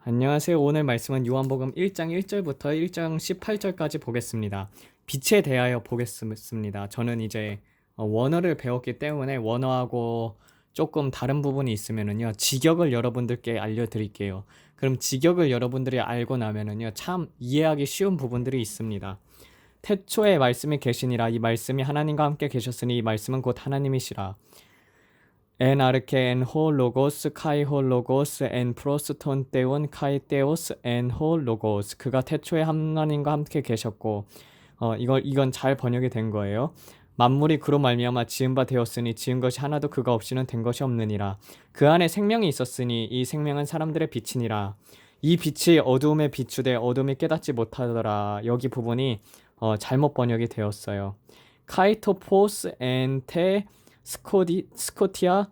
안녕하세요. 오늘 말씀은 요한복음 1장 1절부터 1장 18절까지 보겠습니다. 빛에 대하여 보겠습니다. 저는 이제 원어를 배웠기 때문에 원어하고 조금 다른 부분이 있으면은요, 직역을 여러분들께 알려드릴게요. 그럼 직역을 여러분들이 알고 나면은요, 참 이해하기 쉬운 부분들이 있습니다. 태초에 말씀이 계시니라. 이 말씀이 하나님과 함께 계셨으니 이 말씀은 곧 하나님이시라. En arche en ho logos kai ho logos en proston theon kai theos en ho logos. 그가 태초에 하나님과 함께 계셨고, 이건 잘 번역이 된 거예요. 만물이 그로 말미암아 지은 바 되었으니 지은 것이 하나도 그가 없이는 된 것이 없느니라. 그 안에 생명이 있었으니 이 생명은 사람들의 빛이니라. 이 빛이 어두움에 비추되 어둠이 깨닫지 못하더라. 여기 부분이 잘못 번역이 되었어요. 카이토포스 엔테 스코티아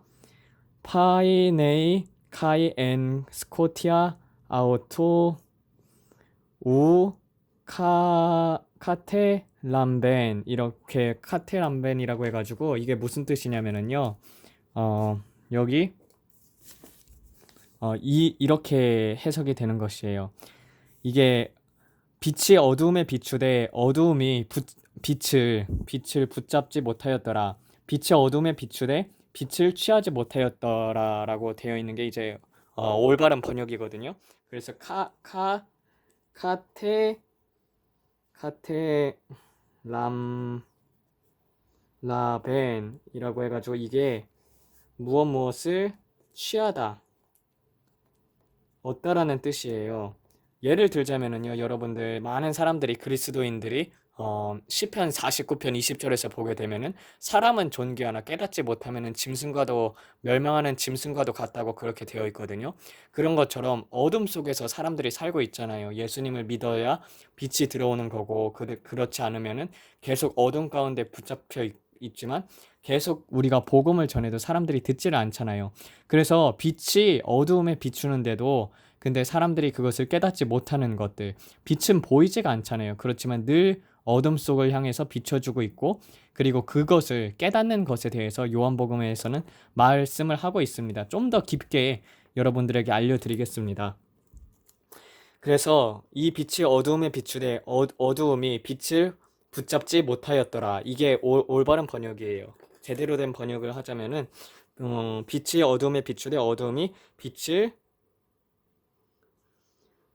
파이네이 카이 엔 스코티아 아우토 우 카테람벤. 이렇게 카테람벤이라고 해가지고 이게 무슨 뜻이냐면은요, 여기 이렇게 해석이 되는 것이에요. 이게 빛이 어두움에 비추되 어두움이 빛을 붙잡지 못하였더라. 빛이 어둠에 비추되 빛을 취하지 못하였더라라고 되어 있는 게 이제 올바른 번역이거든요. 그래서 카테 카테 람 라벤이라고 해가지고 이게 무엇을 취하다, 얻다라는 뜻이에요. 예를 들자면은요, 여러분들 많은 사람들이 그리스도인들이 시편 49편 20절에서 보게 되면은 사람은 존귀하나 깨닫지 못하면은 짐승과도 멸망하는 짐승과도 같다고 그렇게 되어 있거든요. 그런 것처럼 어둠 속에서 사람들이 살고 있잖아요. 예수님을 믿어야 빛이 들어오는 거고, 그렇지 않으면은 계속 어둠 가운데 붙잡혀 있지만 계속 우리가 복음을 전해도 사람들이 듣지를 않잖아요. 그래서 빛이 어두움에 비추는데도 근데 사람들이 그것을 깨닫지 못하는 것들, 빛은 보이지가 않잖아요. 그렇지만 늘 어둠 속을 향해서 비춰주고 있고, 그리고 그것을 깨닫는 것에 대해서 요한복음에서는 말씀을 하고 있습니다. 좀 더 깊게 여러분들에게 알려드리겠습니다. 그래서 이 빛이 어두움에 비추되 어두움이 빛을 붙잡지 못하였더라. 이게 올바른 번역이에요. 제대로 된 번역을 하자면은 빛이 어두움에 비추되 어두움이 빛을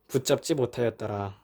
붙잡지 못하였더라.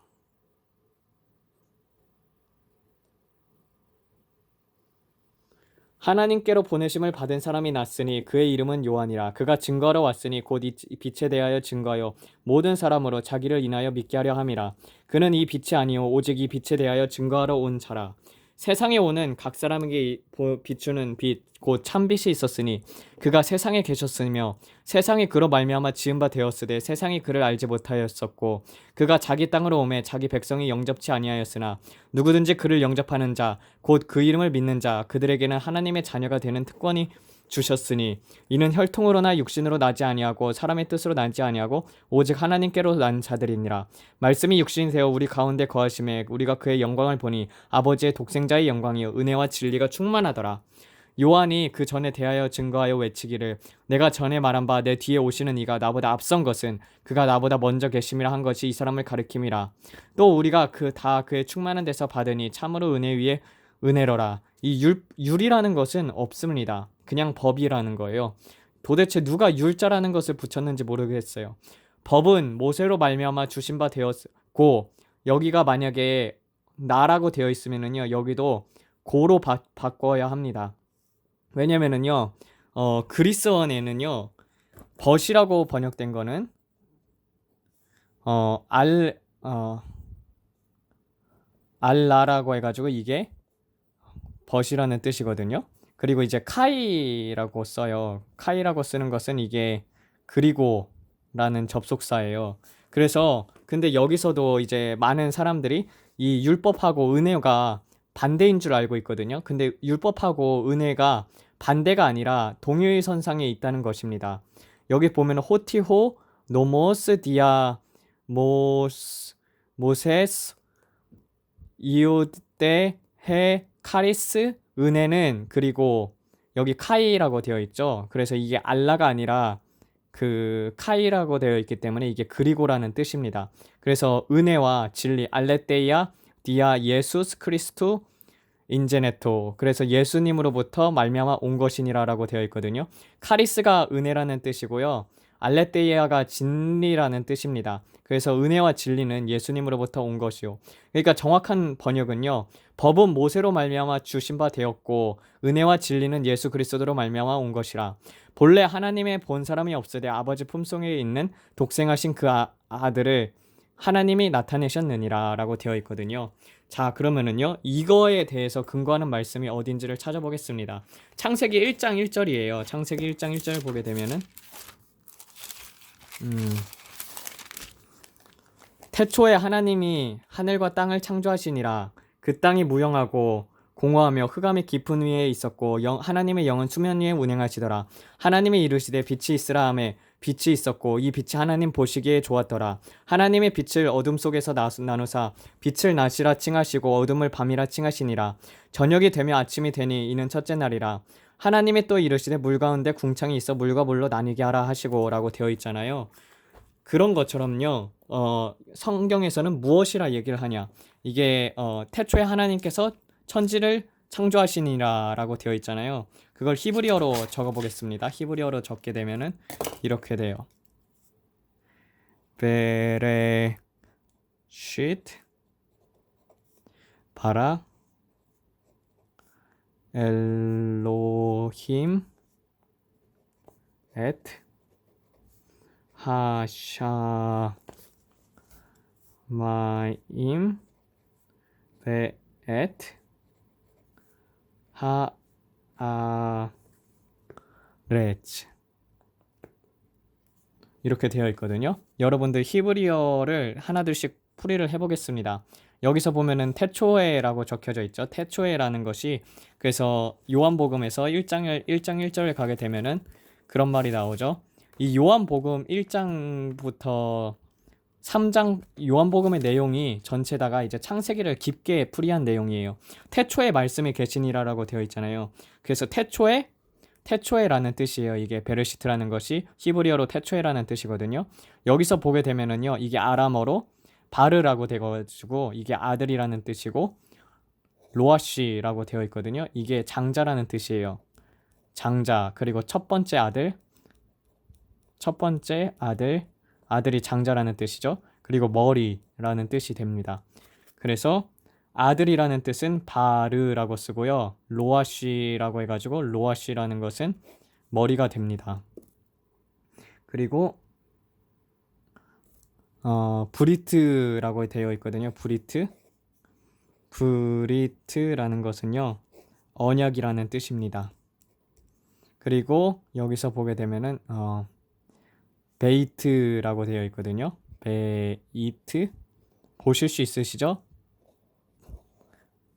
하나님께로 보내심을 받은 사람이 났으니 그의 이름은 요한이라. 그가 증거하러 왔으니 곧 이 빛에 대하여 증거하여 모든 사람으로 자기를 인하여 믿게 하려 함이라. 그는 이 빛이 아니요 오직 이 빛에 대하여 증거하러 온 자라. 세상에 오는 각 사람에게 비추는 빛 곧 참빛이 있었으니 그가 세상에 계셨으며 세상이 그로 말미암아 지은 바 되었으되 세상이 그를 알지 못하였었고 그가 자기 땅으로 오매 자기 백성이 영접치 아니하였으나 누구든지 그를 영접하는 자 곧 그 이름을 믿는 자 그들에게는 하나님의 자녀가 되는 특권이 주셨으니 이는 혈통으로나 육신으로 나지 아니하고 사람의 뜻으로 나지 아니하고 오직 하나님께로 난 자들이니라. 말씀이 육신이 되어 우리 가운데 거하심에 우리가 그의 영광을 보니 아버지의 독생자의 영광이요 은혜와 진리가 충만하더라. 요한이 그 전에 대하여 증거하여 외치기를 내가 전에 말한 바 내 뒤에 오시는 이가 나보다 앞선 것은 그가 나보다 먼저 계심이라 한 것이 이 사람을 가리킴이라. 또 우리가 그의 충만한 데서 받으니 참으로 은혜 위에 은혜로라. 이 율이라는 것은 없습니다. 그냥 법이라는 거예요. 도대체 누가 율자라는 것을 붙였는지 모르겠어요. 법은 모세로 말미암아 주신 바 되었고 여기가 만약에 나라고 되어 있으면은요 여기도 고로 바꿔야 합니다. 왜냐면은요 그리스어에는요 벗이라고 번역된 거는 어, 알, 어, 알라라고 해가지고 이게 벗이라는 뜻이거든요. 그리고 이제 카이라고 써요. 카이라고 쓰는 것은 이게 그리고라는 접속사예요. 그래서 근데 여기서도 이제 많은 사람들이 이 율법하고 은혜가 반대인 줄 알고 있거든요. 근데 율법하고 은혜가 반대가 아니라 동요의 선상에 있다는 것입니다. 여기 보면 호티호 노모스 디아 모세스 이오데 해 카리스 은혜는 그리고 여기 카이라고 되어 있죠. 그래서 이게 알라가 아니라 그 카이라고 되어 있기 때문에 이게 그리고라는 뜻입니다. 그래서 은혜와 진리, 알레테이아 디아 예수스 크리스투 인제네토. 그래서 예수님으로부터 말미암아 온 것이니라라고 되어 있거든요. 카리스가 은혜라는 뜻이고요. 알레테이아가 진리라는 뜻입니다. 그래서 은혜와 진리는 예수님으로부터 온 것이요. 그러니까 정확한 번역은요. 법은 모세로 말미암아 주신 바 되었고 은혜와 진리는 예수 그리스도로 말미암아 온 것이라. 본래 하나님의 본 사람이 없으되 아버지 품속에 있는 독생하신 그 아들을 하나님이 나타내셨느니라 라고 되어 있거든요. 자, 그러면은요, 이거에 대해서 근거하는 말씀이 어딘지를 찾아보겠습니다. 창세기 1장 1절이에요. 창세기 1장 1절 보게 되면은, 태초에 하나님이 하늘과 땅을 창조하시니라. 그 땅이 무영하고 공허하며 흑암이 깊은 위에 있었고 하나님의 영은 수면 위에 운행하시더라. 하나님이 이르시되 빛이 있으라 하매 빛이 있었고 이 빛이 하나님 보시기에 좋았더라. 하나님의 빛을 어둠 속에서 나누사 빛을 낮이라 칭하시고 어둠을 밤이라 칭하시니라. 저녁이 되며 아침이 되니 이는 첫째 날이라. 하나님이 또 이르시되 물 가운데 궁창이 있어 물과 물로 나뉘게 하라 하시고 라고 되어 있잖아요. 그런 것처럼요. 성경에서는 무엇이라 얘기를 하냐. 이게 태초에 하나님께서 천지를 창조하시니라 라고 되어 있잖아요. 그걸 히브리어로 적어보겠습니다. 히브리어로 적게 되면은 이렇게 돼요. 베레쉿 바라 엘로힘 엣 하샤마임 베엣 하아레츠 이렇게 되어 있거든요. 여러분들 히브리어를 하나둘씩 풀이를 해보겠습니다. 여기서 보면은 태초에라고 적혀져 있죠. 태초에라는 것이 그래서 요한복음에서 1장 1절에 가게 되면은 그런 말이 나오죠. 이 요한복음 1장부터 3장 요한복음의 내용이 전체다가 이제 창세기를 깊게 풀이한 내용이에요. 태초에 말씀이 계시니라라고 되어 있잖아요. 그래서 태초에라는 뜻이에요. 이게 베르시트라는 것이 히브리어로 태초에라는 뜻이거든요. 여기서 보게 되면은요. 이게 아람어로 바르라고 되어가지고 이게 아들이라는 뜻이고 로아시라고 되어 있거든요. 이게 장자라는 뜻이에요. 장자 그리고 첫 번째 아들이 장자라는 뜻이죠. 그리고 머리라는 뜻이 됩니다. 그래서 아들이라는 뜻은 바르라고 쓰고요. 로아시라고 해가지고 로아시라는 것은 머리가 됩니다. 그리고 브리트라고 되어 있거든요. 브리트라는 것은요. 언약이라는 뜻입니다. 그리고 여기서 보게 되면은 베이트라고 되어 있거든요. 베이트 보실 수 있으시죠?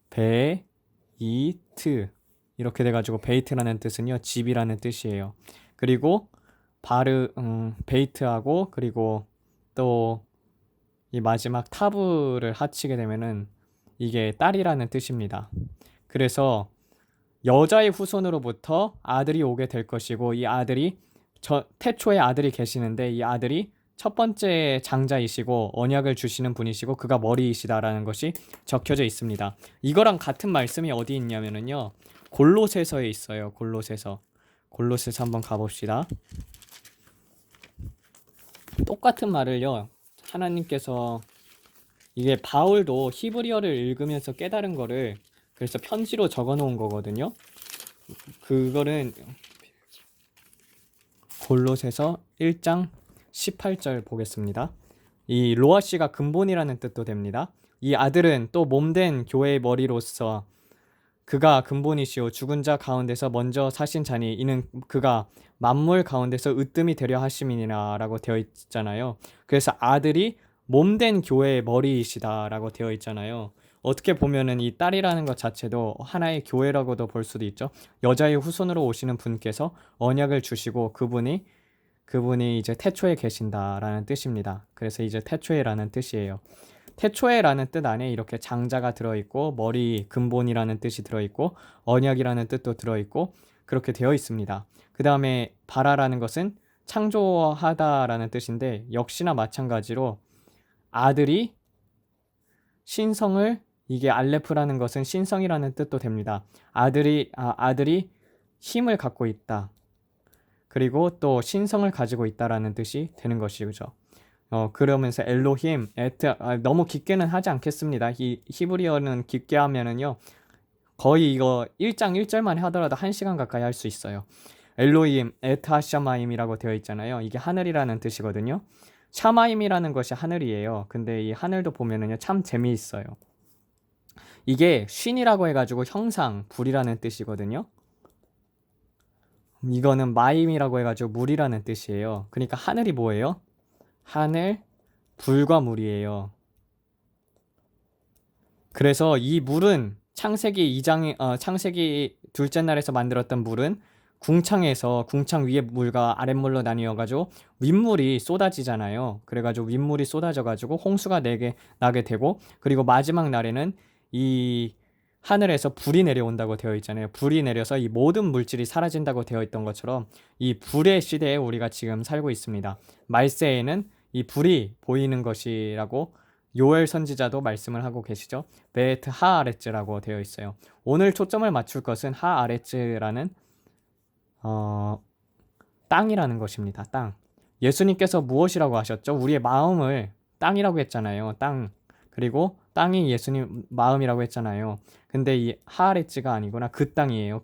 베이트 이렇게 돼가지고 베이트라는 뜻은요 집이라는 뜻이에요. 그리고 베이트하고 그리고 또 이 마지막 타브를 합치게 되면은 이게 딸이라는 뜻입니다. 그래서 여자의 후손으로부터 아들이 오게 될 것이고 이 아들이 태초에 아들이 계시는데 이 아들이 첫 번째 장자이시고 언약을 주시는 분이시고 그가 머리이시다라는 것이 적혀져 있습니다. 이거랑 같은 말씀이 어디 있냐면은요. 골로새서에 있어요. 골로새서 한번 가봅시다. 똑같은 말을요. 하나님께서 이게 바울도 히브리어를 읽으면서 깨달은 거를 그래서 편지로 적어 놓은 거거든요. 그거는 골로새서 1장 18절 보겠습니다. 이 로아씨가 근본이라는 뜻도 됩니다. 이 아들은 또 몸된 교회의 머리로서 그가 근본이시오 죽은 자 가운데서 먼저 사신 자니 이는 그가 만물 가운데서 으뜸이 되려 하심이니라 라고 되어 있잖아요. 그래서 아들이 몸된 교회의 머리이시다 라고 되어 있잖아요. 어떻게 보면은 이 딸이라는 것 자체도 하나의 교회라고도 볼 수도 있죠. 여자의 후손으로 오시는 분께서 언약을 주시고 그분이 이제 태초에 계신다라는 뜻입니다. 그래서 이제 태초에라는 뜻이에요. 태초에라는 뜻 안에 이렇게 장자가 들어있고 머리 근본이라는 뜻이 들어있고 언약이라는 뜻도 들어있고 그렇게 되어 있습니다. 그 다음에 바라라는 것은 창조하다라는 뜻인데 역시나 마찬가지로 아들이 신성을 이게 알레프라는 것은 신성이라는 뜻도 됩니다. 아들이 힘을 갖고 있다. 그리고 또 신성을 가지고 있다라는 뜻이 되는 것이죠. 그러면서 엘로힘, 너무 깊게는 하지 않겠습니다. 이 히브리어는 깊게 하면은요. 거의 이거 1장 1절만 하더라도 1시간 가까이 할 수 있어요. 엘로힘, 하샤마임이라고 되어 있잖아요. 이게 하늘이라는 뜻이거든요. 샤마임이라는 것이 하늘이에요. 근데 이 하늘도 보면은요. 참 재미있어요. 이게 쉰이라고 해가지고 형상, 불이라는 뜻이거든요. 이거는 마임이라고 해가지고 물이라는 뜻이에요. 그러니까 하늘이 뭐예요? 하늘, 불과 물이에요. 그래서 이 물은 창세기 둘째 날에서 만들었던 물은 궁창 위에 물과 아랫물로 나뉘어가지고 윗물이 쏟아지잖아요. 그래가지고 윗물이 쏟아져가지고 홍수가 나게 되고, 그리고 마지막 날에는 이 하늘에서 불이 내려온다고 되어 있잖아요. 불이 내려서 이 모든 물질이 사라진다고 되어 있던 것처럼 이 불의 시대에 우리가 지금 살고 있습니다. 말세에는 이 불이 보이는 것이라고 요엘 선지자도 말씀을 하고 계시죠. 베트 하아레츠라고 되어 있어요. 오늘 초점을 맞출 것은 하아레츠라는 땅이라는 것입니다. 땅. 예수님께서 무엇이라고 하셨죠? 우리의 마음을 땅이라고 했잖아요. 땅. 그리고 땅이 예수님 마음이라고 했잖아요. 근데 이 하아레츠가 아니구나. 그 땅이에요.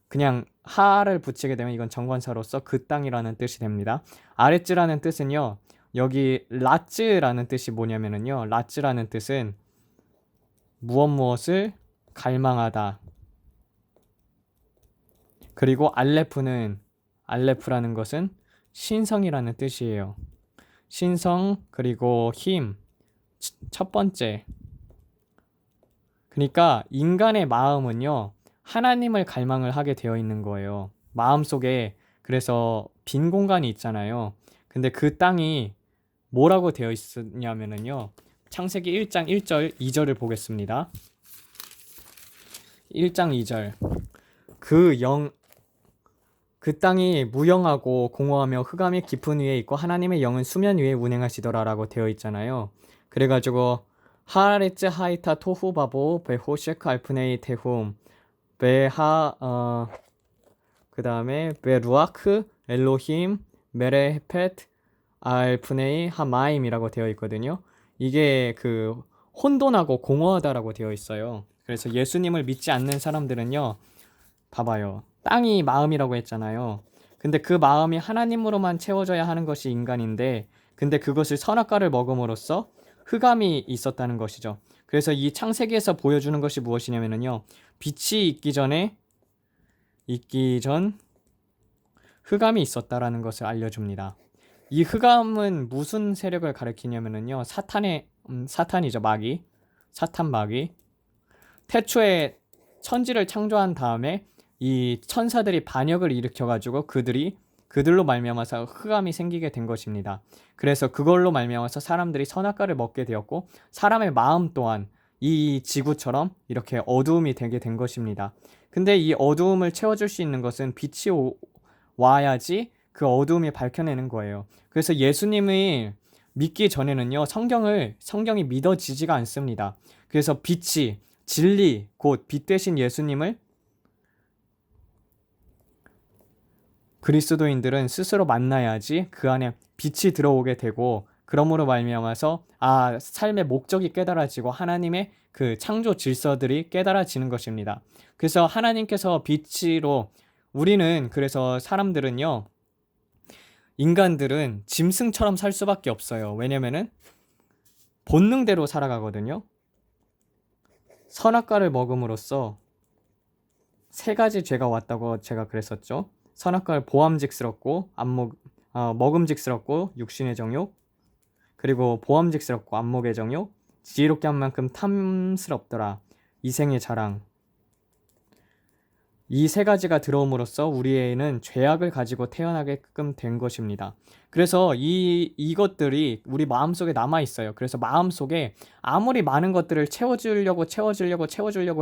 그냥 하를 붙이게 되면 이건 정관사로서 그 땅이라는 뜻이 됩니다. 아레츠라는 뜻은요. 여기 라츠라는 뜻이 뭐냐면은요. 라츠라는 뜻은 무엇을 갈망하다. 그리고 알레프라는 것은 신성이라는 뜻이에요. 신성 그리고 힘. 첫 번째. 그러니까 인간의 마음은요. 하나님을 갈망을 하게 되어 있는 거예요. 마음속에 그래서 빈 공간이 있잖아요. 근데 그 땅이 뭐라고 되어 있냐면은요. 창세기 1장 1절 2절을 보겠습니다. 1장 2절. 그 땅이 무영하고 공허하며 흑암이 깊은 위에 있고 하나님의 영은 수면 위에 운행하시더라라고 되어 있잖아요. 그래가지고 하레츠 하이타 토후바보 베호셰크 알프네이 테훔 그 다음에 베루아크 엘로힘 메레헤펫 알프네이 하마임이라고 되어 있거든요. 이게 혼돈하고 공허하다라고 되어 있어요. 그래서 예수님을 믿지 않는 사람들은요. 봐봐요. 땅이 마음이라고 했잖아요. 근데 그 마음이 하나님으로만 채워져야 하는 것이 인간인데, 근데 그것을 선악과를 먹음으로써 흑암이 있었다는 것이죠. 그래서 이 창세기에서 보여주는 것이 무엇이냐면요. 빛이 있기 전 흑암이 있었다라는 것을 알려줍니다. 이 흑암은 무슨 세력을 가리키냐면요. 사탄이죠. 사탄 마귀. 태초에 천지를 창조한 다음에 이 천사들이 반역을 일으켜가지고 그들로 말미암아서 흑암이 생기게 된 것입니다. 그래서 그걸로 말미암아서 사람들이 선악과를 먹게 되었고 사람의 마음 또한 이 지구처럼 이렇게 어두움이 되게 된 것입니다. 근데 이 어두움을 채워줄 수 있는 것은 빛이 와야지 그 어두움이 밝혀내는 거예요. 그래서 예수님을 믿기 전에는요, 성경이 믿어지지가 않습니다. 그래서 빛이 진리, 곧 빛 대신 예수님을 그리스도인들은 스스로 만나야지 그 안에 빛이 들어오게 되고, 그러므로 말미암아서 삶의 목적이 깨달아지고 하나님의 그 창조 질서들이 깨달아지는 것입니다. 그래서 하나님께서 빛으로 그래서 사람들은요, 인간들은 짐승처럼 살 수밖에 없어요. 왜냐면은 본능대로 살아가거든요. 선악과를 먹음으로써 세 가지 죄가 왔다고 제가 그랬었죠. 선악과를 보암직스럽고 먹음직스럽고 육신의 정욕, 그리고 보암직스럽고 안목의 정욕, 지혜롭게 한 만큼 탐스럽더라 이생의 자랑. 이 세 가지가 들어옴으로써 우리에는 죄악을 가지고 태어나게끔 된 것입니다. 그래서 이것들이 우리 마음속에 남아 있어요. 그래서 마음속에 아무리 많은 것들을 채워주려고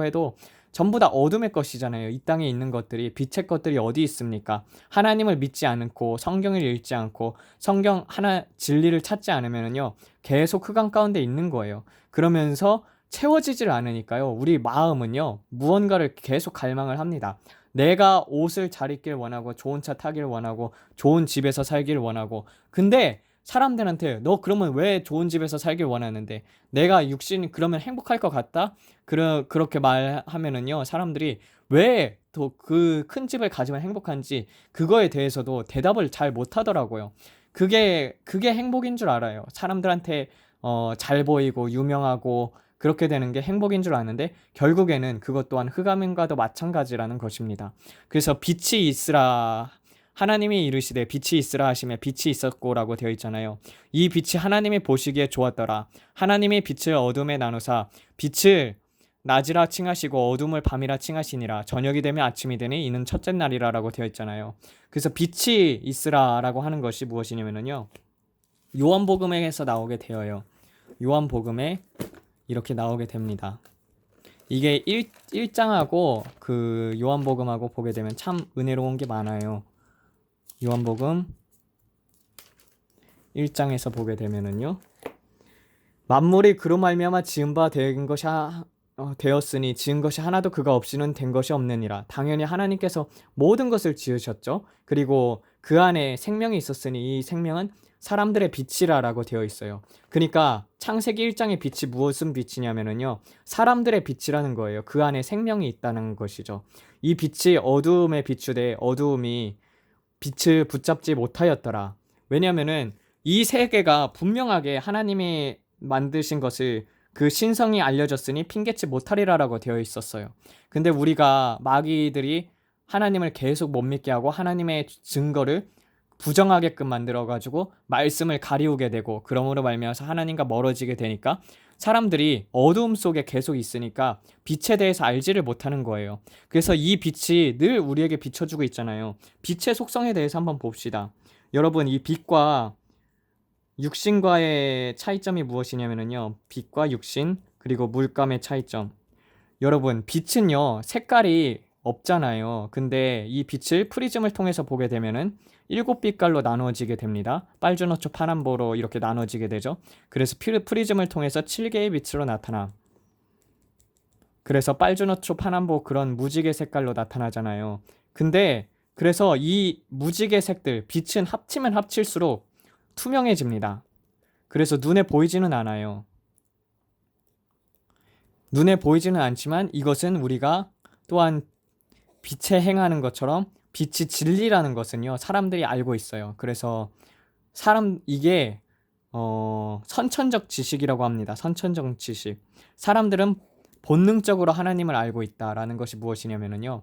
해도 전부 다 어둠의 것이잖아요. 이 땅에 있는 것들이 빛의 것들이 어디 있습니까? 하나님을 믿지 않고 성경을 읽지 않고 성경 하나 진리를 찾지 않으면요 계속 흑암 가운데 있는 거예요. 그러면서 채워지질 않으니까요. 우리 마음은요, 무언가를 계속 갈망을 합니다. 내가 옷을 잘 입길 원하고, 좋은 차 타길 원하고, 좋은 집에서 살길 원하고, 근데 사람들한테 너 그러면 왜 좋은 집에서 살길 원하는데 내가 육신 그러면 행복할 것 같다? 그렇게 말하면은요, 사람들이 왜 더 그 큰 집을 가지면 행복한지 그거에 대해서도 대답을 잘 못하더라고요. 그게 행복인 줄 알아요. 사람들한테 잘 보이고 유명하고 그렇게 되는 게 행복인 줄 아는데 결국에는 그것 또한 흑암인과도 마찬가지라는 것입니다. 그래서 빛이 있으라 하나님이 이르시되 빛이 있으라 하시며 빛이 있었고라고 되어 있잖아요. 이 빛이 하나님이 보시기에 좋았더라. 하나님이 빛을 어둠에 나누사 빛을 낮이라 칭하시고 어둠을 밤이라 칭하시니라. 저녁이 되면 아침이 되니 이는 첫째 날이라라고 되어 있잖아요. 그래서 빛이 있으라라고 하는 것이 무엇이냐면요. 요한복음에서 나오게 되어요. 요한복음에 이렇게 나오게 됩니다. 이게 1장하고 그 요한복음하고 보게 되면 참 은혜로운 게 많아요. 요한복음 1장에서 보게 되면은요. 만물이 그로 말미암아 지은 바 된 것이 되었으니 지은 것이 하나도 그가 없이는 된 것이 없느니라. 당연히 하나님께서 모든 것을 지으셨죠. 그리고 그 안에 생명이 있었으니 이 생명은 사람들의 빛이라라고 되어 있어요. 그러니까 창세기 1장의 빛이 무슨 빛이냐면요. 사람들의 빛이라는 거예요. 그 안에 생명이 있다는 것이죠. 이 빛이 어두움에 비추되 어두움이 빛을 붙잡지 못하였더라. 왜냐면은 이 세계가 분명하게 하나님이 만드신 것을 그 신성이 알려졌으니 핑계치 못하리라라고 되어 있었어요. 근데 우리가 마귀들이 하나님을 계속 못 믿게 하고 하나님의 증거를 부정하게끔 만들어가지고 말씀을 가리우게 되고 그러므로 말미암아서 하나님과 멀어지게 되니까 사람들이 어두움 속에 계속 있으니까 빛에 대해서 알지를 못하는 거예요. 그래서 이 빛이 늘 우리에게 비춰주고 있잖아요. 빛의 속성에 대해서 한번 봅시다. 여러분, 이 빛과 육신과의 차이점이 무엇이냐면요. 빛과 육신 그리고 물감의 차이점. 여러분, 빛은요 색깔이 없잖아요. 근데 이 빛을 프리즘을 통해서 보게 되면은 7빛깔로 나누어지게 됩니다. 빨주노초 파남보로 이렇게 나눠지게 되죠. 그래서 프리즘을 통해서 7개의 빛으로 나타나. 그래서 빨주노초 파남보 그런 무지개 색깔로 나타나잖아요. 근데 그래서 이 무지개 색들 빛은 합치면 합칠수록 투명해집니다. 그래서 눈에 보이지는 않아요. 눈에 보이지는 않지만 이것은 우리가 또한 빛에 행하는 것처럼 빛이 진리라는 것은요 사람들이 알고 있어요. 그래서 이게 선천적 지식이라고 합니다. 선천적 지식. 사람들은 본능적으로 하나님을 알고 있다라는 것이 무엇이냐면요.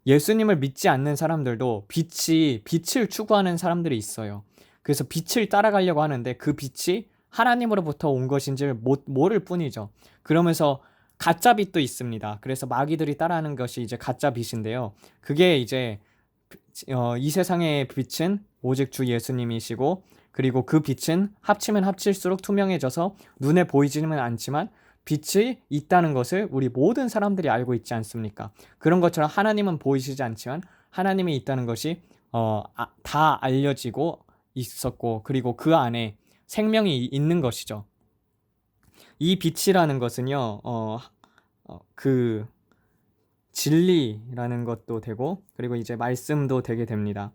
예수님을 믿지 않는 사람들도 빛을 추구하는 사람들이 있어요. 그래서 빛을 따라가려고 하는데 그 빛이 하나님으로부터 온 것인지를 모를 뿐이죠. 그러면서 가짜 빛도 있습니다. 그래서 마귀들이 따라하는 것이 이제 가짜 빛인데요. 그게 이제 이 세상의 빛은 오직 주 예수님이시고 그리고 그 빛은 합치면 합칠수록 투명해져서 눈에 보이지는 않지만 빛이 있다는 것을 우리 모든 사람들이 알고 있지 않습니까? 그런 것처럼 하나님은 보이시지 않지만 하나님이 있다는 것이 다 알려지고 있었고 그리고 그 안에 생명이 있는 것이죠. 이 빛이라는 것은요, 그 진리라는 것도 되고 그리고 이제 말씀도 되게 됩니다.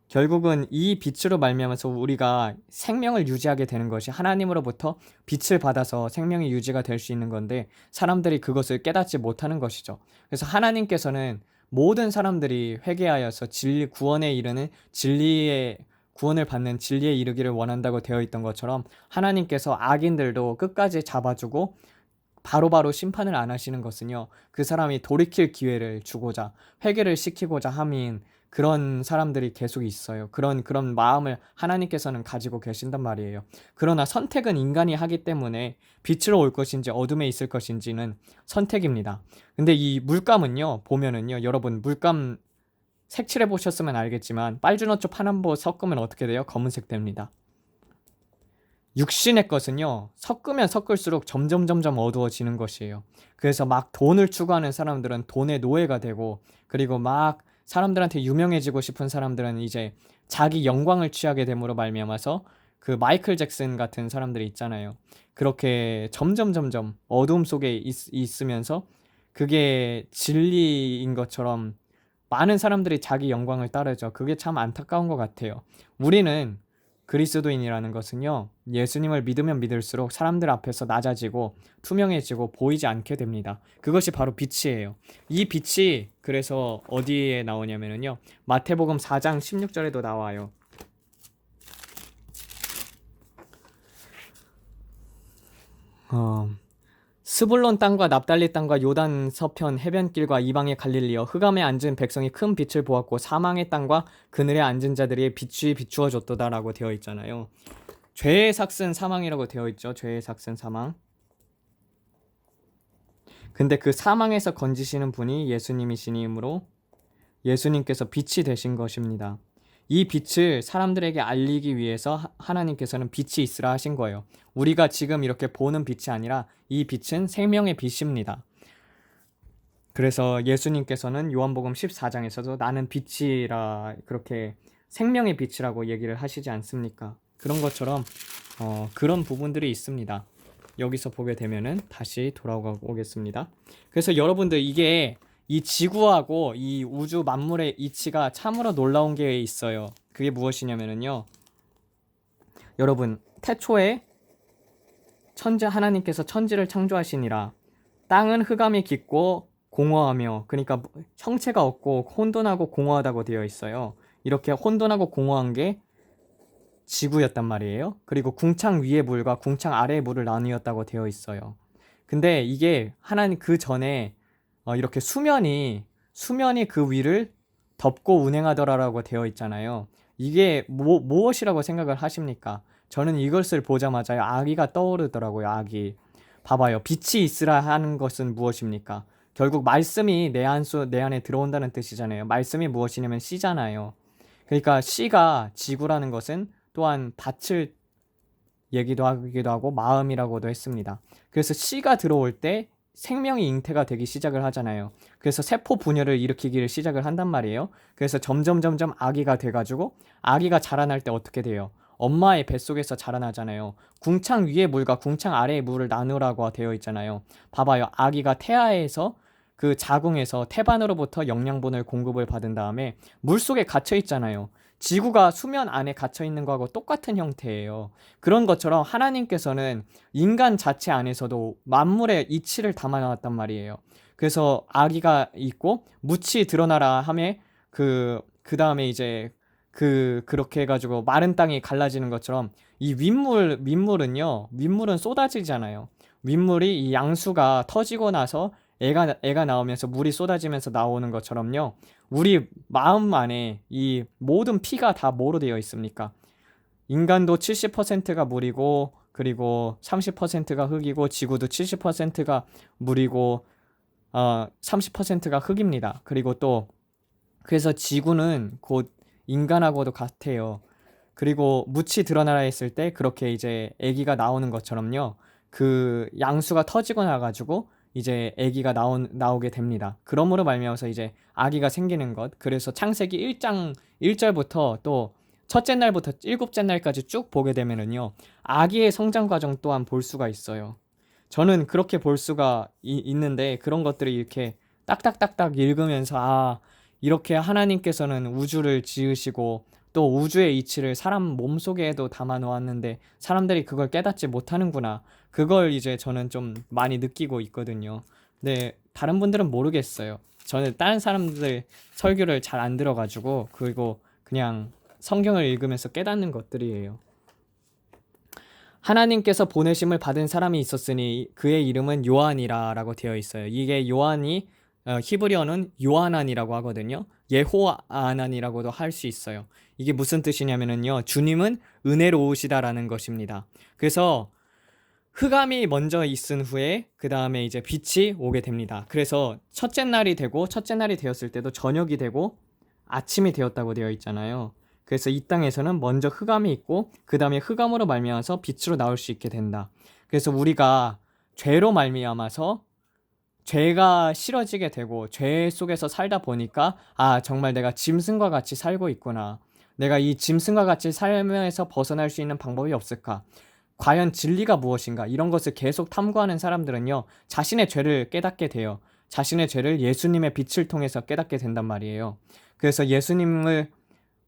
결국은 이 빛으로 말미암아서 우리가 생명을 유지하게 되는 것이 하나님으로부터 빛을 받아서 생명이 유지가 될 수 있는 건데 사람들이 그것을 깨닫지 못하는 것이죠. 그래서 하나님께서는 모든 사람들이 회개하여서 구원에 이르는 진리의 구원을 받는 진리에 이르기를 원한다고 되어 있던 것처럼 하나님께서 악인들도 끝까지 잡아주고 바로바로 심판을 안 하시는 것은요 그 사람이 돌이킬 기회를 주고자 회개를 시키고자 함인 그런 사람들이 계속 있어요. 그런 마음을 하나님께서는 가지고 계신단 말이에요. 그러나 선택은 인간이 하기 때문에 빛으로 올 것인지 어둠에 있을 것인지는 선택입니다. 근데 이 물감은요, 보면은요, 여러분 물감 색칠해 보셨으면 알겠지만 빨주노초 파남보 섞으면 어떻게 돼요? 검은색 됩니다. 육신의 것은요, 섞으면 섞을수록 점점 어두워지는 것이에요. 그래서 막 돈을 추구하는 사람들은 돈의 노예가 되고, 그리고 막 사람들한테 유명해지고 싶은 사람들은 이제 자기 영광을 취하게 됨으로 말미암아서 그 마이클 잭슨 같은 사람들이 있잖아요. 그렇게 점점 어두움 속에 있으면서 그게 진리인 것처럼 많은 사람들이 자기 영광을 따르죠. 그게 참 안타까운 것 같아요. 우리는 그리스도인이라는 것은요, 예수님을 믿으면 믿을수록 사람들 앞에서 낮아지고 투명해지고 보이지 않게 됩니다. 그것이 바로 빛이에요. 이 빛이 그래서 어디에 나오냐면요, 마태복음 4장 16절에도 나와요. 스불론 땅과 납달리 땅과 요단 서편 해변길과 이방의 갈릴리여, 흑암에 앉은 백성이 큰 빛을 보았고 사망의 땅과 그늘에 앉은 자들이 빛이 비추어졌도다라고 되어 있잖아요. 죄의 삭은 사망이라고 되어 있죠. 죄의 삭은 사망. 근데 그 사망에서 건지시는 분이 예수님이시니므로 예수님께서 빛이 되신 것입니다. 이 빛을 사람들에게 알리기 위해서 하나님께서는 빛이 있으라 하신 거예요. 우리가 지금 이렇게 보는 빛이 아니라 이 빛은 생명의 빛입니다. 그래서 예수님께서는 요한복음 14장에서도 나는 빛이라, 그렇게 생명의 빛이라고 얘기를 하시지 않습니까? 그런 것처럼 그런 부분들이 있습니다. 여기서 보게 되면은 다시 돌아오겠습니다. 그래서 여러분들, 이게 이 지구하고 이 우주 만물의 이치가 참으로 놀라운 게 있어요. 그게 무엇이냐면요, 여러분, 태초에 하나님께서 천지를 창조하시니라. 땅은 흑암이 깃고 공허하며, 그러니까 형체가 없고 혼돈하고 공허하다고 되어 있어요. 이렇게 혼돈하고 공허한 게 지구였단 말이에요. 그리고 궁창 위의 물과 궁창 아래의 물을 나누었다고 되어 있어요. 근데 이게 하나님 그 전에 이렇게 수면이 그 위를 덮고 운행하더라라고 되어 있잖아요. 이게 무엇이라고 생각을 하십니까? 저는 이것을 보자마자 아기가 떠오르더라고요. 아기. 봐봐요. 빛이 있으라 하는 것은 무엇입니까? 결국 말씀이 내 안에 들어온다는 뜻이잖아요. 말씀이 무엇이냐면 씨잖아요. 그러니까 씨가, 지구라는 것은 또한 밭을 얘기도 하기도 하고 마음이라고도 했습니다. 그래서 씨가 들어올 때 생명이 잉태가 되기 시작을 하잖아요. 그래서 세포 분열을 일으키기를 시작을 한단 말이에요. 그래서 점점 아기가 돼가지고, 아기가 자라날 때 어떻게 돼요? 엄마의 뱃속에서 자라나잖아요. 궁창 위의 물과 궁창 아래의 물을 나누라고 되어 있잖아요. 봐봐요. 아기가 태아에서 그 자궁에서 태반으로부터 영양분을 공급을 받은 다음에 물속에 갇혀 있잖아요. 지구가 수면 안에 갇혀 있는 거하고 똑같은 형태예요. 그런 것처럼 하나님께서는 인간 자체 안에서도 만물의 이치를 담아 놨단 말이에요. 그래서 아기가 있고 묻이 드러나라 하며 그 다음에 이제 그렇게 해가지고 마른 땅이 갈라지는 것처럼 이 윗물은 쏟아지잖아요. 윗물이 이 양수가 터지고 나서 애가 나오면서 물이 쏟아지면서 나오는 것처럼요. 우리 마음 안에 이 모든 피가 다 뭐로 되어 있습니까? 인간도 70%가 물이고, 그리고 30%가 흙이고, 지구도 70%가 물이고, 30%가 흙입니다. 그리고 또 그래서 지구는 곧 인간하고도 같아요. 그리고 묻이 드러나라 했을 때 그렇게 이제 아기가 나오는 것처럼요. 그 양수가 터지고 나가지고 이제 아기가 나오게 됩니다. 그러므로 말미암아서 이제 아기가 생기는 것. 그래서 창세기 1장 1절부터 또 첫째 날부터 일곱째 날까지 쭉 보게 되면은요, 아기의 성장 과정 또한 볼 수가 있어요. 저는 그렇게 볼 수가 있는데, 그런 것들이 이렇게 딱딱딱딱 읽으면서 이렇게 하나님께서는 우주를 지으시고 또 우주의 이치를 사람 몸속에도 담아 놓았는데 사람들이 그걸 깨닫지 못하는구나. 그걸 이제 저는 좀 많이 느끼고 있거든요. 근데 다른 분들은 모르겠어요. 저는 다른 사람들 설교를 잘 안 들어가지고, 그리고 그냥 성경을 읽으면서 깨닫는 것들이에요. 하나님께서 보내심을 받은 사람이 있었으니 그의 이름은 요한이라 라고 되어 있어요. 이게 요한이 히브리어는 요하난이라고 하거든요. 예호아난이라고도 할 수 있어요. 이게 무슨 뜻이냐면요, 주님은 은혜로우시다라는 것입니다. 그래서 흑암이 먼저 있은 후에 그 다음에 이제 빛이 오게 됩니다. 그래서 첫째 날이 되고, 첫째 날이 되었을 때도 저녁이 되고 아침이 되었다고 되어 있잖아요. 그래서 이 땅에서는 먼저 흑암이 있고 그 다음에 흑암으로 말미암아서 빛으로 나올 수 있게 된다. 그래서 우리가 죄로 말미암아서 죄가 싫어지게 되고 죄 속에서 살다 보니까 정말 내가 짐승과 같이 살고 있구나. 내가 이 짐승과 같이 삶에서 벗어날 수 있는 방법이 없을까? 과연 진리가 무엇인가? 이런 것을 계속 탐구하는 사람들은요, 자신의 죄를 깨닫게 돼요. 자신의 죄를 예수님의 빛을 통해서 깨닫게 된단 말이에요. 그래서 예수님을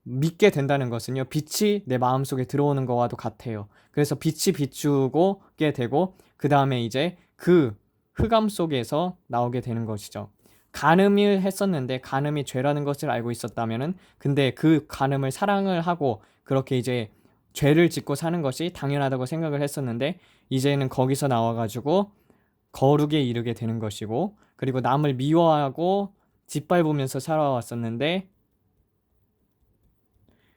믿게 된다는 것은요, 빛이 내 마음속에 들어오는 것과도 같아요. 그래서 빛이 비추게 되고 그 다음에 이제 그 흑암 속에서 나오게 되는 것이죠. 간음을 했었는데 간음이 죄라는 것을 알고 있었다면은, 근데 그 간음을 사랑을 하고 그렇게 이제 죄를 짓고 사는 것이 당연하다고 생각을 했었는데, 이제는 거기서 나와가지고 거룩에 이르게 되는 것이고, 그리고 남을 미워하고 짓밟으면서 살아왔었는데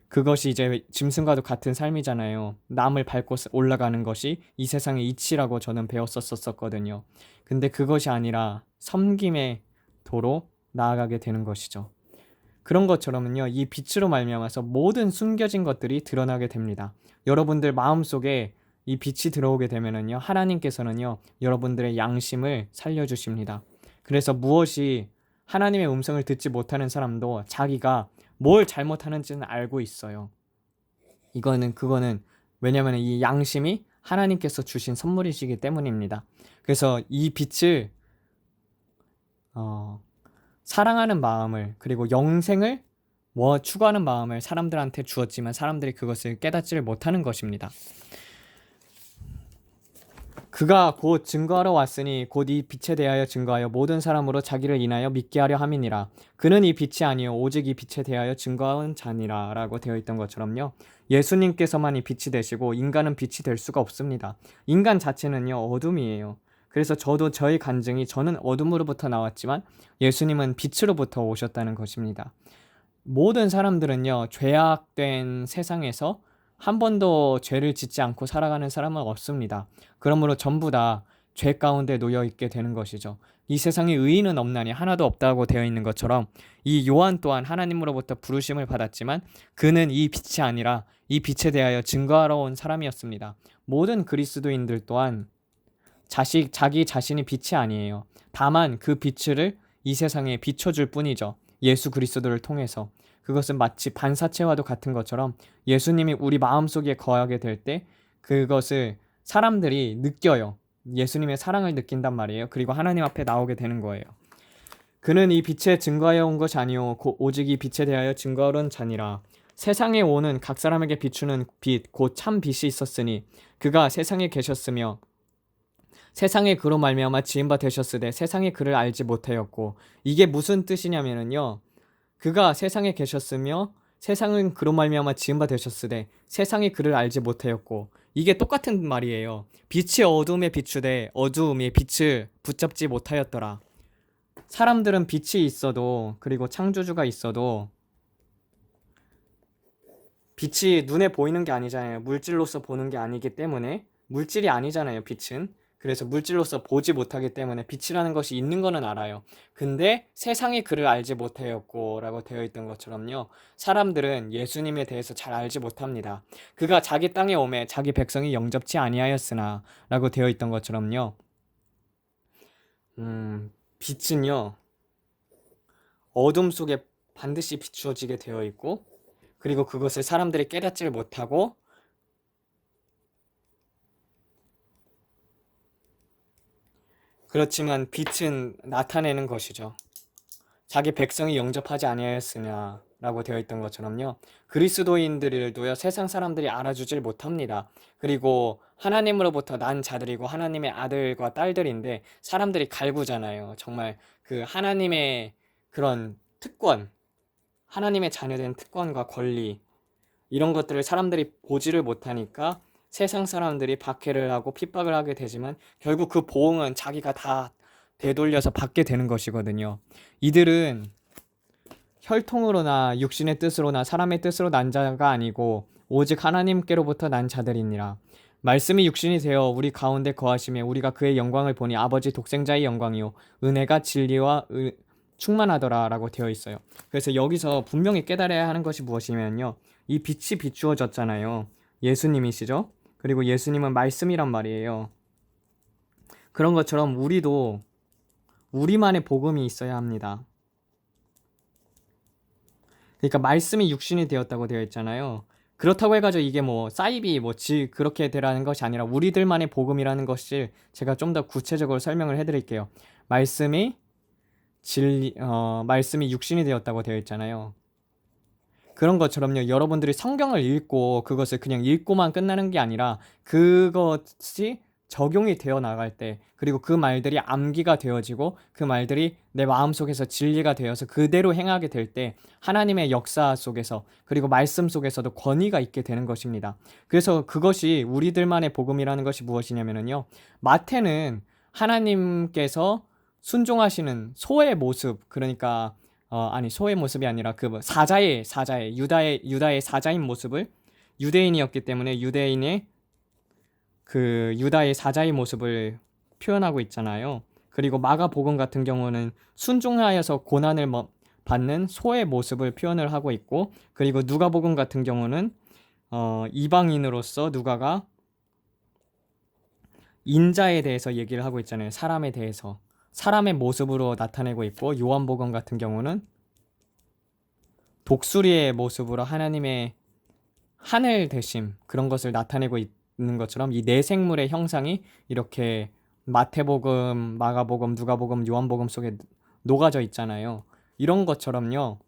그것이 이제 짐승과도 같은 삶이잖아요. 남을 밟고 올라가는 것이 이 세상의 이치라고 저는 배웠었거든요. 근데 그것이 아니라 섬김의 도로 나아가게 되는 것이죠. 그런 것처럼은요, 이 빛으로 말미암아서 모든 숨겨진 것들이 드러나게 됩니다. 여러분들 마음속에 이 빛이 들어오게 되면은요, 하나님께서는요, 여러분들의 양심을 살려주십니다. 그래서 무엇이 하나님의 음성을 듣지 못하는 사람도 자기가 뭘 잘못하는지는 알고 있어요. 그거는 왜냐면 이 양심이 하나님께서 주신 선물이시기 때문입니다. 그래서 이 빛을 사랑하는 마음을, 그리고 영생을 추구하는 마음을 사람들한테 주었지만 사람들이 그것을 깨닫지를 못하는 것입니다. 그가 곧 증거하러 왔으니 곧 이 빛에 대하여 증거하여 모든 사람으로 자기를 인하여 믿게 하려 함이니라. 그는 이 빛이 아니요 오직 이 빛에 대하여 증거한 자니라 라고 되어 있던 것처럼요, 예수님께서만 이 빛이 되시고 인간은 빛이 될 수가 없습니다. 인간 자체는요, 어둠이에요. 그래서 저의 간증이, 저는 어둠으로부터 나왔지만 예수님은 빛으로부터 오셨다는 것입니다. 모든 사람들은요, 죄악된 세상에서 한 번도 죄를 짓지 않고 살아가는 사람은 없습니다. 그러므로 전부 다 죄 가운데 놓여 있게 되는 것이죠. 이 세상에 의인은 없나니 하나도 없다고 되어 있는 것처럼, 이 요한 또한 하나님으로부터 부르심을 받았지만 그는 이 빛이 아니라 이 빛에 대하여 증거하러 온 사람이었습니다. 모든 그리스도인들 또한 자기 자신이 빛이 아니에요. 다만 그 빛을 이 세상에 비춰줄 뿐이죠. 예수 그리스도를 통해서. 그것은 마치 반사체와도 같은 것처럼 예수님이 우리 마음속에 거하게 될 때 그것을 사람들이 느껴요. 예수님의 사랑을 느낀단 말이에요. 그리고 하나님 앞에 나오게 되는 거예요. 그는 이 빛에 증거하여 온 것이 아니요 오직 이 빛에 대하여 증거하러 온 자니라. 세상에 오는 각 사람에게 비추는 빛 곧 참 빛이 있었으니 그가 세상에 계셨으며 세상에 그로 말미암아 지은 바 되셨으되 세상에 그를 알지 못하였고. 이게 무슨 뜻이냐면요, 그가 세상에 계셨으며 세상은 그로 말미암아 지은 바 되셨으되 세상이 그를 알지 못하였고. 이게 똑같은 말이에요. 빛이 어둠에 비추되 어두움이 빛을 붙잡지 못하였더라. 사람들은 빛이 있어도, 그리고 창조주가 있어도 빛이 눈에 보이는 게 아니잖아요. 물질로서 보는 게 아니기 때문에, 물질이 아니잖아요, 빛은. 그래서 물질로서 보지 못하기 때문에 빛이라는 것이 있는 거는 알아요. 근데 세상이 그를 알지 못하였고 라고 되어 있던 것처럼요, 사람들은 예수님에 대해서 잘 알지 못합니다. 그가 자기 땅에 오매 자기 백성이 영접치 아니하였으나 라고 되어 있던 것처럼요, 빛은요, 어둠 속에 반드시 비추어지게 되어 있고, 그리고 그것을 사람들이 깨닫지를 못하고, 그렇지만 빛은 나타내는 것이죠. 자기 백성이 영접하지 아니하였으냐 라고 되어 있던 것처럼요, 그리스도인들도요, 세상 사람들이 알아주질 못합니다. 그리고 하나님으로부터 난 자들이고 하나님의 아들과 딸들인데 사람들이 갈구잖아요. 정말 그 하나님의 그런 특권, 하나님의 자녀된 특권과 권리, 이런 것들을 사람들이 보지를 못하니까 세상 사람들이 박해를 하고 핍박을 하게 되지만 결국 그 보응은 자기가 다 되돌려서 받게 되는 것이거든요. 이들은 혈통으로나 육신의 뜻으로나 사람의 뜻으로 난 자가 아니고 오직 하나님께로부터 난 자들이니라. 말씀이 육신이 되어 우리 가운데 거하시며 우리가 그의 영광을 보니 아버지 독생자의 영광이요 은혜가 진리와 충만하더라 라고 되어 있어요. 그래서 여기서 분명히 깨달아야 하는 것이 무엇이냐면요, 이 빛이 비추어졌잖아요. 예수님이시죠. 그리고 예수님은 말씀이란 말이에요. 그런 것처럼 우리도 우리만의 복음이 있어야 합니다. 그러니까 말씀이 육신이 되었다고 되어 있잖아요. 그렇다고 해가지고 이게 뭐 사이비 그렇게 되라는 것이 아니라 우리들만의 복음이라는 것을 제가 좀 더 구체적으로 설명을 해드릴게요. 말씀이 말씀이 육신이 되었다고 되어 있잖아요. 그런 것처럼요, 여러분들이 성경을 읽고 그것을 그냥 읽고만 끝나는 게 아니라 그것이 적용이 되어 나갈 때, 그리고 그 말들이 암기가 되어지고 그 말들이 내 마음속에서 진리가 되어서 그대로 행하게 될 때 하나님의 역사 속에서 그리고 말씀 속에서도 권위가 있게 되는 것입니다. 그래서 그것이 우리들만의 복음이라는 것이 무엇이냐면요, 마태는 하나님께서 순종하시는 소의 모습, 그러니까 소의 모습이 아니라 그 사자의 유다의 사자인 모습을, 유대인이었기 때문에 유다의 사자의 모습을 표현하고 있잖아요. 그리고 마가복음 같은 경우는 순종하여서 고난을 받는 소의 모습을 표현을 하고 있고, 그리고 누가복음 같은 경우는 이방인으로서 누가가 인자에 대해서 얘기를 하고 있잖아요. 사람에 대해서 사람의 모습으로 나타내고 있고, 요한복음 같은 경우는 독수리의 모습으로 하나님의 하늘 되심, 그런 것을 나타내고 있는 것처럼 이 네 생물의 형상이 이렇게 마태복음, 마가복음, 누가복음, 요한복음 속에 녹아져 있잖아요. 이런 것처럼요,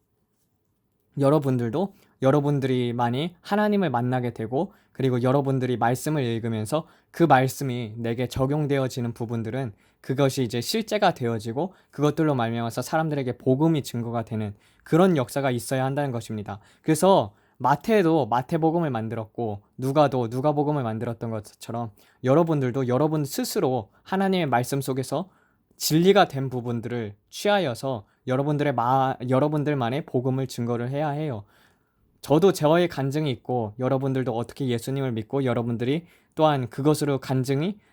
여러분들도 여러분들이 많이 하나님을 만나게 되고, 그리고 여러분들이 말씀을 읽으면서 그 말씀이 내게 적용되어지는 부분들은 그것이 이제 실제가 되어지고 그것들로 말미암아서 사람들에게 복음이 증거가 되는 그런 역사가 있어야 한다는 것입니다. 그래서 마태도 마태복음을 만들었고 누가도 누가복음을 만들었던 것처럼 여러분들도 여러분 스스로 하나님의 말씀 속에서 진리가 된 부분들을 취하여서 여러분들만의 복음을 증거를 해야 해요. 저도 저의 간증이 있고 여러분들도 어떻게 예수님을 믿고 여러분들이 또한 그것으로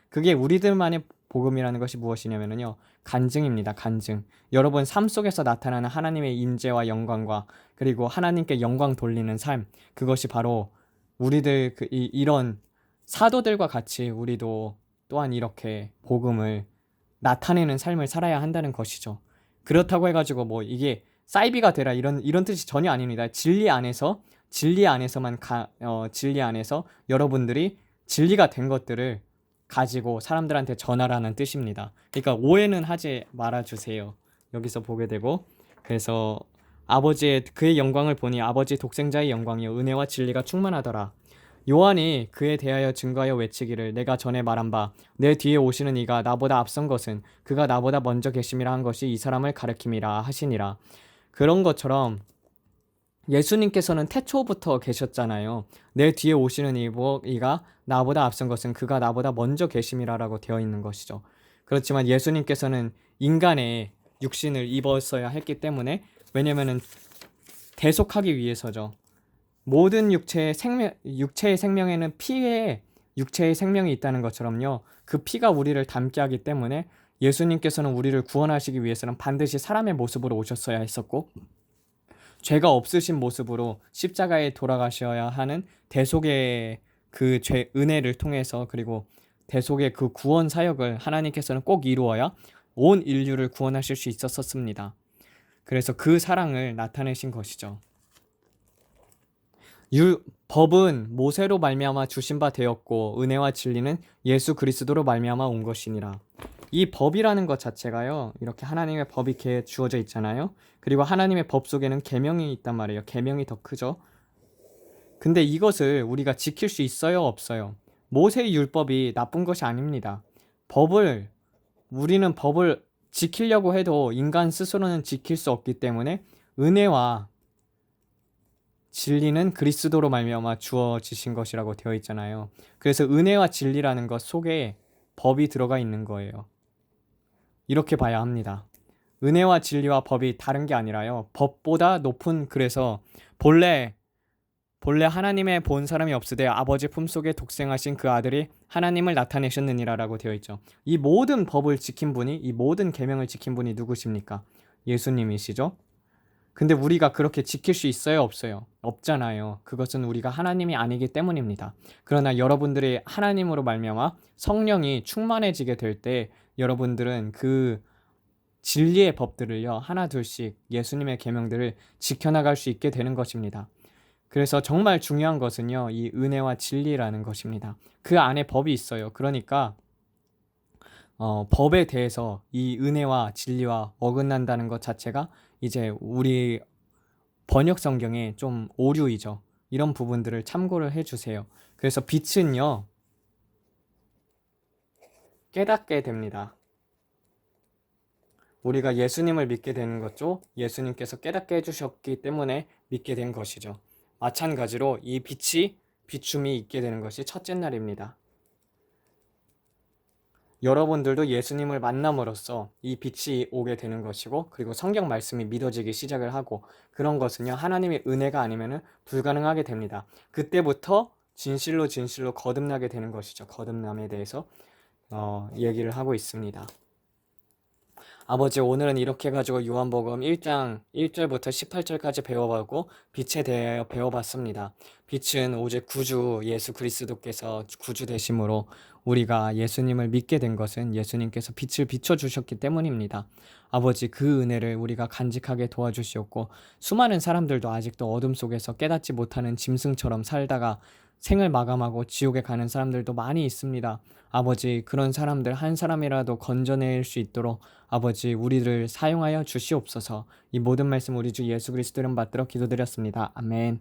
그게 우리들만의 복음이라는 것이 무엇이냐면요, 간증입니다. 간증. 여러분 삶 속에서 나타나는 하나님의 임재와 영광과 그리고 하나님께 영광 돌리는 삶, 그것이 바로 우리들 이런 사도들과 같이 우리도 또한 이렇게 복음을 나타내는 삶을 살아야 한다는 것이죠. 그렇다고 해가지고 뭐 이게 사이비가 되라 이런 뜻이 전혀 아닙니다. 진리 안에서 여러분들이 진리가 된 것들을 가지고 사람들한테 전하라는 뜻입니다. 그러니까 오해는 하지 말아주세요. 여기서 보게 되고, 그래서 그의 영광을 보니 아버지 독생자의 영광이요 은혜와 진리가 충만하더라. 요한이 그에 대하여 증거하여 외치기를 내가 전에 말한 바 내 뒤에 오시는 이가 나보다 앞선 것은 그가 나보다 먼저 계심이라 한 것이 이 사람을 가리킴이라 하시니라. 그런 것처럼 예수님께서는 태초부터 계셨잖아요. 내 뒤에 오시는 이가 나보다 앞선 것은 그가 나보다 먼저 계심이라라고 되어 있는 것이죠. 그렇지만 예수님께서는 인간의 육신을 입었어야 했기 때문에, 왜냐면은 대속하기 위해서죠. 모든 육체의 생명에는 육체의 생명이 있다는 것처럼요, 그 피가 우리를 닮게 하기 때문에 예수님께서는 우리를 구원하시기 위해서는 반드시 사람의 모습으로 오셨어야 했었고, 죄가 없으신 모습으로 십자가에 돌아가셔야 하는 대속의 그 은혜를 통해서, 그리고 대속의 그 구원 사역을 하나님께서는 꼭 이루어야 온 인류를 구원하실 수 있었습니다. 그래서 그 사랑을 나타내신 것이죠. 법은 모세로 말미암아 주신 바 되었고 은혜와 진리는 예수 그리스도로 말미암아 온 것이니라. 이 법이라는 것 자체가요, 이렇게 하나님의 법이 주어져 있잖아요. 그리고 하나님의 법 속에는 계명이 있단 말이에요. 계명이 더 크죠. 근데 이것을 우리가 지킬 수 있어요, 없어요? 모세의 율법이 나쁜 것이 아닙니다. 우리는 법을 지키려고 해도 인간 스스로는 지킬 수 없기 때문에 은혜와 진리는 그리스도로 말미암아 주어지신 것이라고 되어 있잖아요. 그래서 은혜와 진리라는 것 속에 법이 들어가 있는 거예요. 이렇게 봐야 합니다. 은혜와 진리와 법이 다른 게 아니라요. 법보다 높은 그래서 본래 하나님의 본 사람이 없으되 아버지 품속에 독생하신 그 아들이 하나님을 나타내셨느니라라고 되어 있죠. 이 모든 법을 지킨 분이 이 모든 계명을 지킨 분이 누구십니까? 예수님이시죠. 근데 우리가 그렇게 지킬 수 있어요, 없어요? 없잖아요. 그것은 우리가 하나님이 아니기 때문입니다. 그러나 여러분들이 하나님으로 말미암아 성령이 충만해지게 될 때 여러분들은 그 진리의 법들을요, 하나 둘씩 예수님의 계명들을 지켜나갈 수 있게 되는 것입니다. 그래서 정말 중요한 것은요, 이 은혜와 진리라는 것입니다. 그 안에 법이 있어요. 그러니까 법에 대해서 이 은혜와 진리와 어긋난다는 것 자체가 이제 우리 번역 성경에 좀 오류이죠. 이런 부분들을 참고를 해주세요. 그래서 빛은요, 깨닫게 됩니다. 우리가 예수님을 믿게 되는 거죠. 예수님께서 깨닫게 해주셨기 때문에 믿게 된 것이죠. 마찬가지로 이 빛이 비춤이 있게 되는 것이 첫째 날입니다. 여러분들도 예수님을 만남으로써 이 빛이 오게 되는 것이고, 그리고 성경 말씀이 믿어지기 시작을 하고, 그런 것은요 하나님의 은혜가 아니면 불가능하게 됩니다. 그때부터 진실로 거듭나게 되는 것이죠. 거듭남에 대해서 얘기를 하고 있습니다. 아버지, 오늘은 이렇게 가지고 요한복음 1장 1절부터 18절까지 배워보고 빛에 대하여 배워봤습니다. 빛은 오직 구주 예수 그리스도께서 구주 되심으로 우리가 예수님을 믿게 된 것은 예수님께서 빛을 비춰주셨기 때문입니다. 아버지, 그 은혜를 우리가 간직하게 도와주시옵고, 수많은 사람들도 아직도 어둠 속에서 깨닫지 못하는 짐승처럼 살다가 생을 마감하고 지옥에 가는 사람들도 많이 있습니다. 아버지, 그런 사람들 한 사람이라도 건져낼 수 있도록 아버지, 우리를 사용하여 주시옵소서. 이 모든 말씀 우리 주 예수 그리스도 이름 받들어 기도드렸습니다. 아멘.